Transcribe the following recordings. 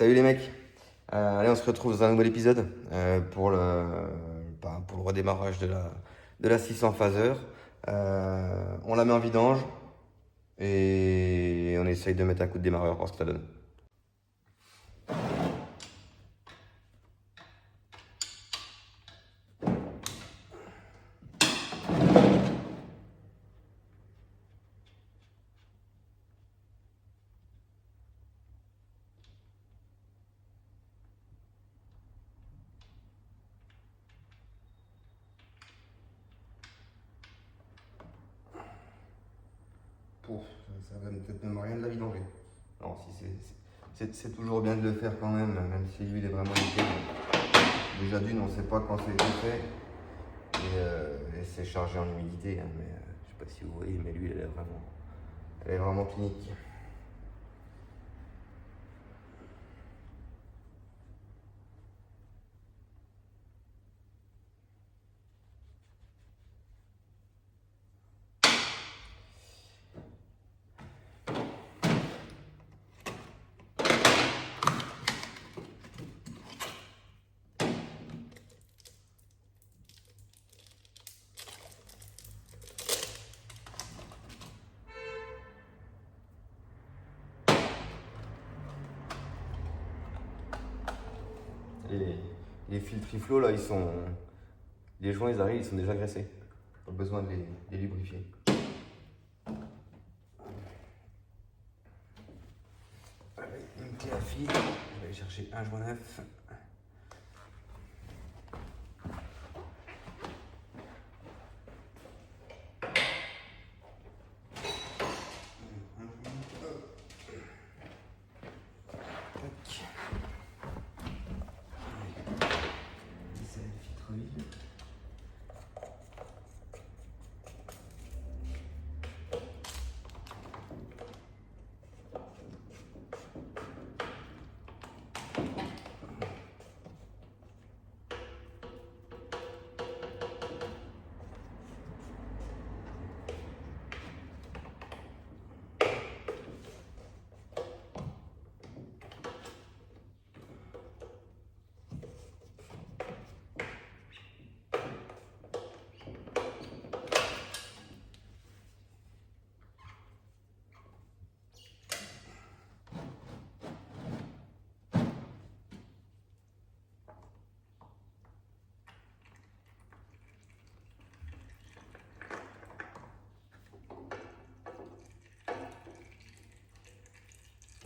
Salut les mecs. Allez, on se retrouve dans un nouvel épisode pour le redémarrage de la 600 phaser. On la met en vidange et on essaye de mettre un coup de démarreur pour voir ce que ça donne. Pouf, ça donne peut-être même rien de la vidanger. Non, si c'est toujours bien de le faire quand même si l'huile est vraiment nickel. Déjà d'une, on ne sait pas quand c'est fait et c'est chargé en humidité, hein, mais je sais pas si vous voyez, mais l'huile elle est vraiment clinique. Les, les fils Triflo, là, les joints, ils arrivent, ils sont déjà graissés. Pas besoin de les lubrifier. Allez, une clé à fil. Je vais aller chercher un joint neuf.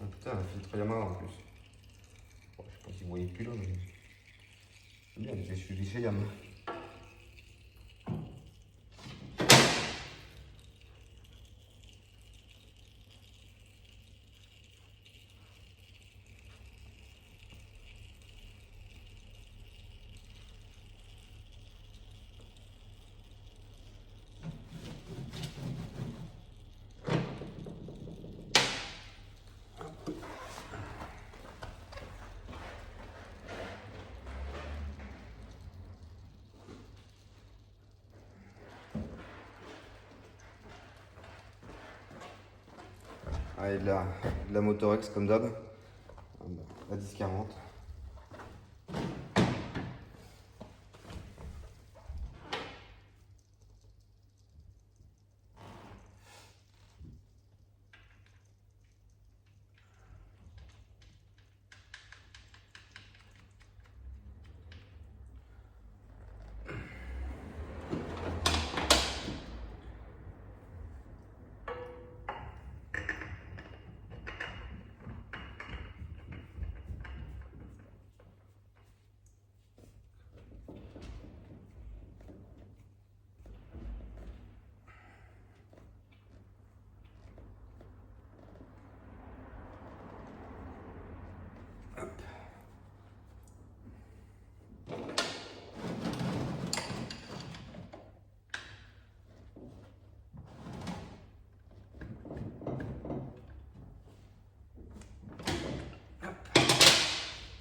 Oh putain, un filtre Yamaha en plus. Bon, je sais pas si vous voyez plus là, mais c'est bien, j'ai suivi chez Yam. Allez, de la Motorex comme d'hab. La 1040.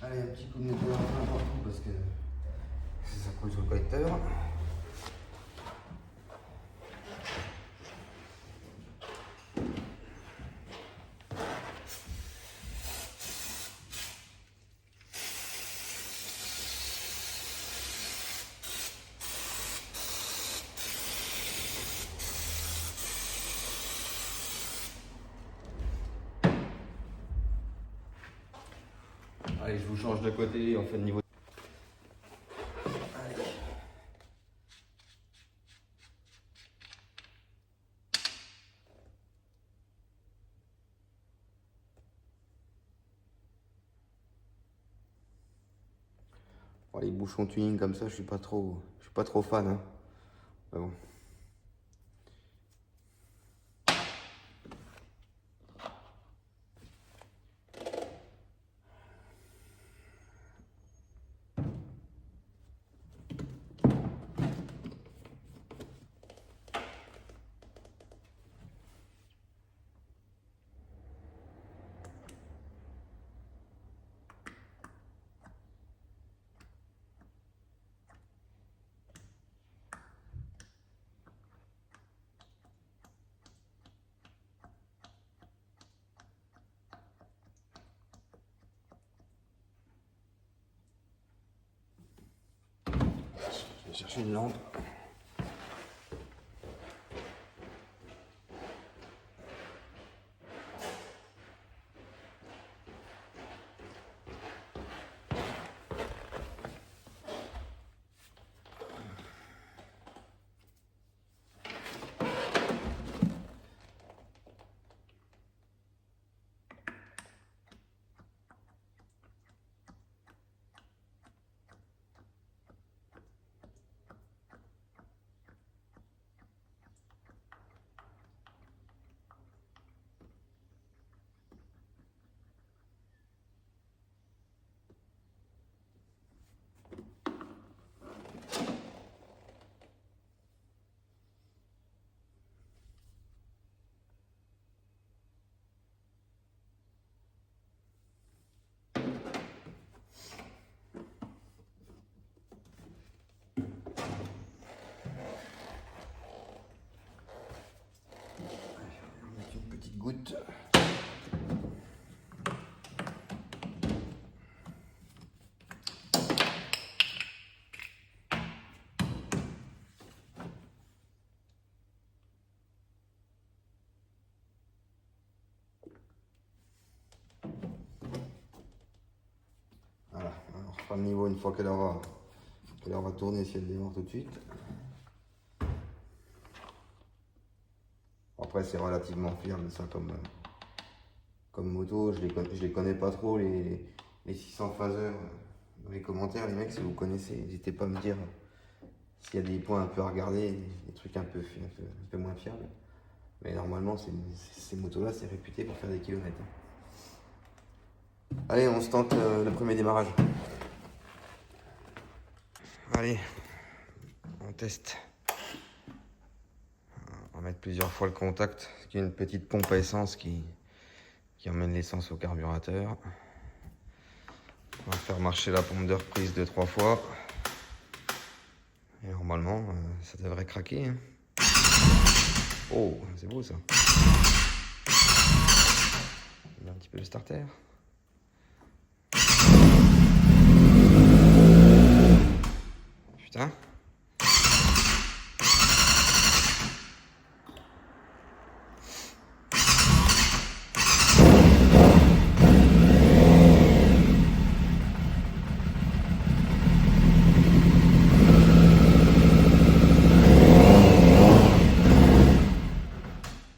Allez, un petit coup de nettoyage partout parce que ça coule sur le collecteur. Allez, je vous change de côté et on fait le niveau. Allez. Bon, les bouchons tuning comme ça, je suis pas trop fan. Hein. Mais bon. Je vais chercher une lampe. Goutte. Voilà, on refera le niveau une fois qu'elle aura tourné si elle démarre tout de suite. Après c'est relativement fiable ça comme moto, je les connais pas trop les 600 phaseurs. Dans les commentaires les mecs, si vous connaissez, n'hésitez pas à me dire s'il y a des points un peu à regarder, des trucs un peu moins fiables. Mais normalement ces motos là c'est réputé pour faire des kilomètres. Allez, on se tente le premier démarrage. Allez, on teste. On va mettre plusieurs fois le contact, parce qu'il y a une petite pompe à essence qui emmène l'essence au carburateur. On va faire marcher la pompe de reprise 2-3 fois. Et normalement, ça devrait craquer. Hein. Oh, c'est beau ça. On met un petit peu le starter. Putain.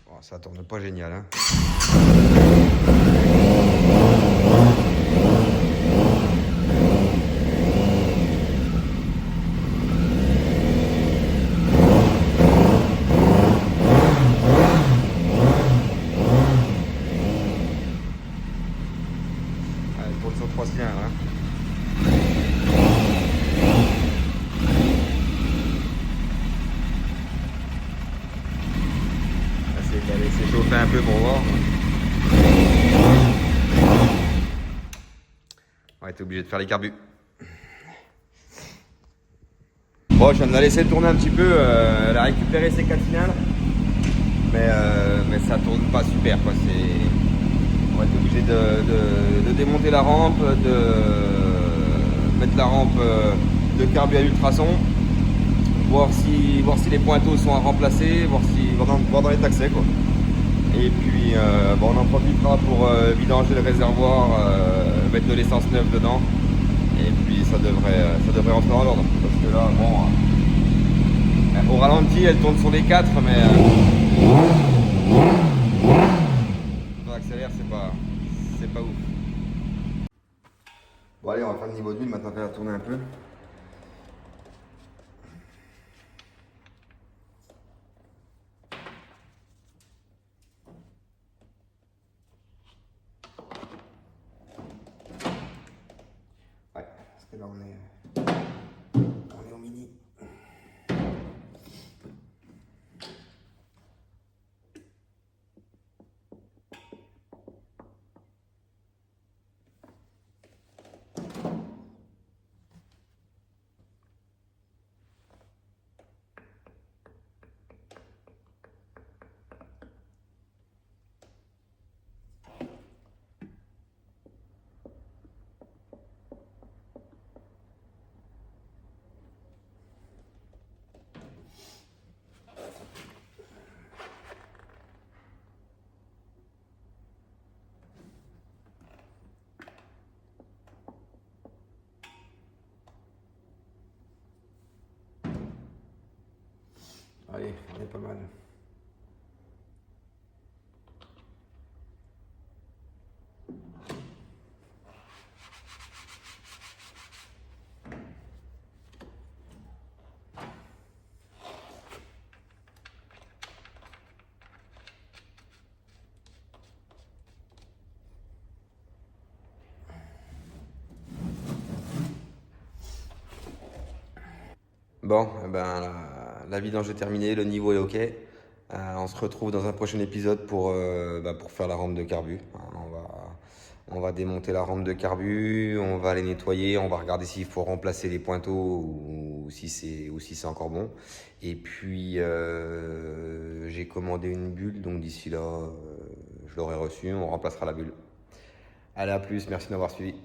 Bon, ça tourne pas génial, hein. Pour le 103 cylindres, hein. On va laisser chauffer un peu pour voir. On va être obligé de faire les carbus. Bon, je viens de la laisser tourner un petit peu. Elle a récupéré ses 4 cylindres. Mais ça tourne pas super, quoi. On va être obligé de démonter la rampe, de mettre la rampe de carbu à l'ultrason, voir si les pointeaux sont à remplacer, voir dans les accès, quoi. Et puis bon, on en profitera pour vidanger le réservoir, mettre de l'essence neuve dedans. Et puis ça devrait rentrer dans l'ordre. Parce que là, bon, au ralenti, elle tourne sur les 4, mais quand on accélère, c'est pas ouf. Bon allez, on va faire le niveau d'huile maintenant qu'elle a tourné un peu. Ouais, parce que là on est au mini. Allez, on est pas mal. Bon, eh ben, la vidange est terminée, le niveau est ok. On se retrouve dans un prochain épisode pour faire la rampe de carbu. On va démonter la rampe de carbu, on va les nettoyer, on va regarder s'il faut remplacer les pointeaux ou si c'est encore bon. Et puis j'ai commandé une bulle, donc d'ici là, je l'aurai reçue, on remplacera la bulle. Allez, à plus, merci de m'avoir suivi.